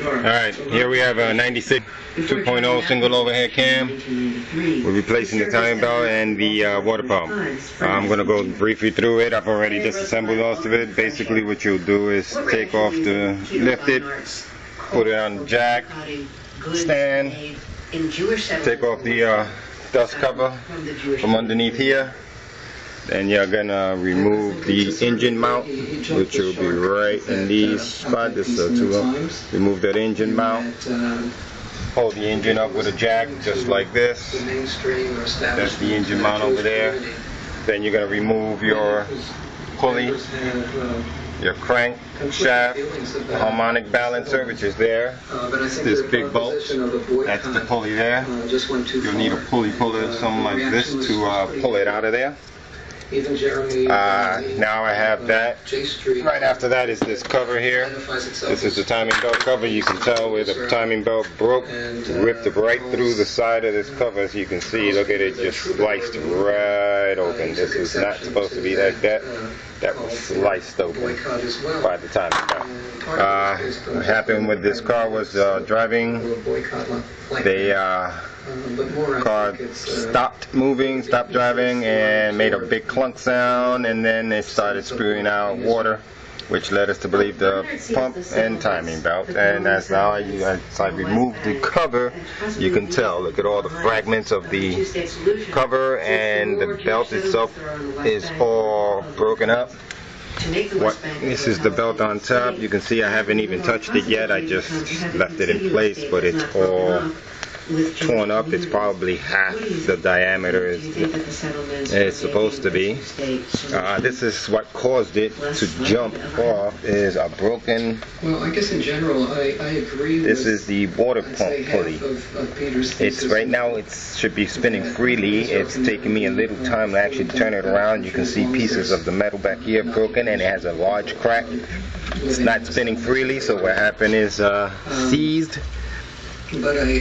Alright, here we have a 96 2.0 single overhead cam. We're replacing the timing belt and the water pump. I'm going to go briefly through it. I've already disassembled most of it. Basically what you'll do is take off the, lift it, put it on the jack, stand, take off the dust cover from underneath here. Then you're gonna remove the engine mount, which will be right in these spots. This is two of them. Remove that engine mount. Hold the engine up with a jack, just like this. That's the engine mount over there. Then you're gonna remove your pulley, your crankshaft, harmonic balancer, which is there. This big bolt, that's the pulley there. You'll need a pulley puller, something like this, to pull it out of there. Now I have that. Right after that is this cover here. This is the timing belt cover. You can tell where the timing belt broke, ripped right through the side of this cover. As you can see, look at it, just sliced right open. This is not supposed to be like that. That was sliced open by the timing belt. What happened with this car was driving. Car stopped moving, stopped driving, and made a big clunk sound, and then it started spewing out water, which led us to believe the pump and timing belt. And as I removed the cover, you can tell, look at all the fragments of the cover, and the belt itself is all broken up. This is the belt on top. You can see I haven't even touched it yet. I just left it in place, but it's all torn up. It's probably half the diameter it's supposed to be. This is what caused it to jump off, is a broken. Well, I guess in general I agree. This is the water pump pulley. It's right now, it should be spinning freely. It's taking me a little time to actually turn it around. You can see pieces of the metal back here broken, and it has a large crack. It's not spinning freely, so what happened is seized.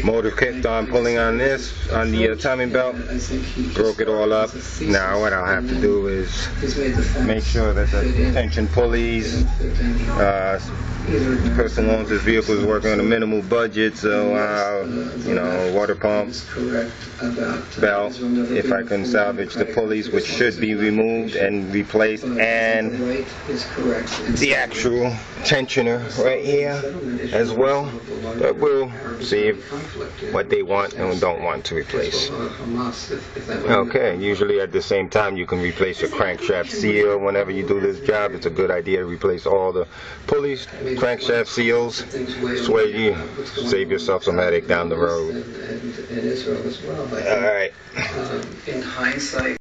Motor kept on pulling on this, on the timing belt, broke it all up. Now what I'll have to do is make sure that the tension pulleys, the person who owns this vehicle is working on a minimal budget, so you know, water pump, belt, if I can salvage the pulleys, which should be removed and replaced, and the actual tensioner right here as well, that will see what they want and don't want to replace. Okay, usually at the same time you can replace your crankshaft seal. Whenever you do this job, it's a good idea to replace all the pulleys, crankshaft seals. This way you save yourself some headache down the road. Alright. In hindsight.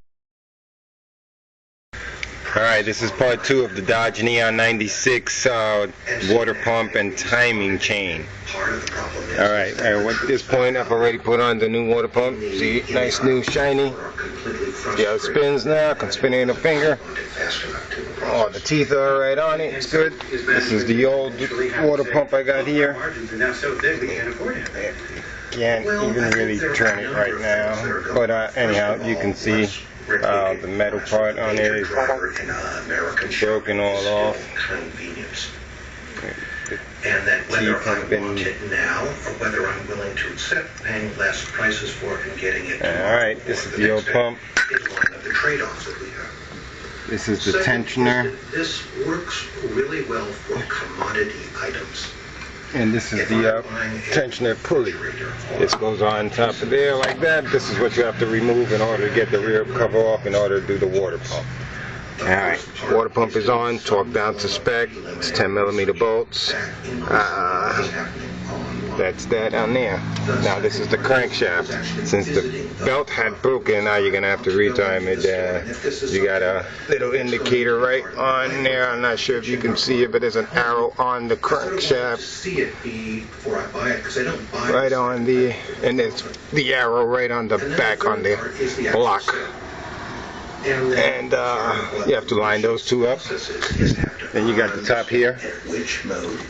Alright, this is part 2 of the Dodge Neon 96 water pump and timing chain. Alright, at this point I've already put on the new water pump. See, nice new shiny. See how it spins now? I can spin it in a finger. Oh, the teeth are right on it. It's good. This is the old water pump I got here. Can't even really turn it right now. But anyhow, you can see the metal part on it is broken all off. And that whether I want it now or whether I'm willing to accept paying less prices for it and getting it. Alright, this is the old pump. Is one of the trade-offs that we have. This is the tensioner. This works really well for commodity items. And this is the tensioner pulley. This goes on top of there like that. This is what you have to remove in order to get the rear cover off in order to do the water pump. Alright, water pump is on, torque down to spec. It's 10mm bolts. That's that on there. Now this is the crankshaft. Since the belt had broken, now you're going to have to retime it. You got a little indicator right on there. I'm not sure if you can see it, but there's an arrow on the crankshaft. Right on the, and there's the arrow right on the back on the block. And you have to line those two up. Then you got the top here.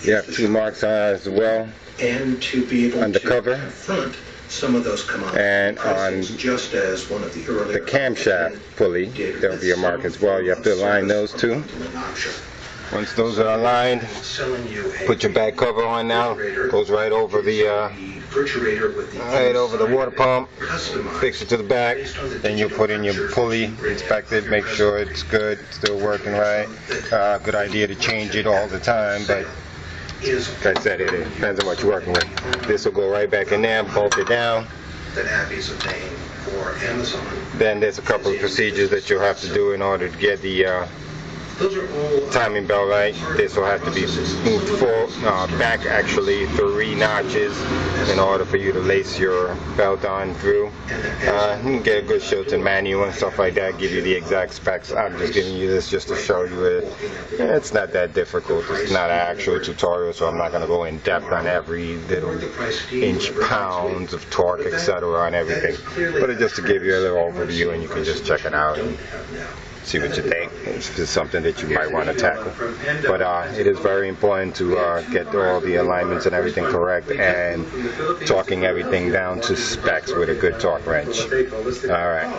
You have 2 marks on it as well. And to be able on the to cover, confront some of those commodity and prices, on just as one of the earlier camshaft pulley, there'll be a mark as well. You have to align those two. Once those are aligned, selling you a put your back cover on now. Goes right over the refrigerator with the right over the water pump. customized Fix it to the back. Then you put in your pulley, inspect it, make sure it's good, still working right. Good idea to change it all the time, but like I said, it depends on what you're working with. This will go right back in there, bolt it down. that Abby's obtained for Amazon. Then there's a couple of procedures that you'll have to do in order to get the Those are all timing belt right. This will have to be moved back actually 3 notches in order for you to lace your belt on through. You can get a good Shilton manual and stuff like that, give you the exact specs. I'm just giving you this just to show you it. It's not that difficult. It's not an actual tutorial, so I'm not going to go in depth on every little inch, pounds of torque, etc. on everything. But it's just to give you a little overview, and you can just check it out and see what you think. It's just something that you might want to tackle. But it is very important to get all the alignments and everything correct, and torquing everything down to specs with a good torque wrench. All right.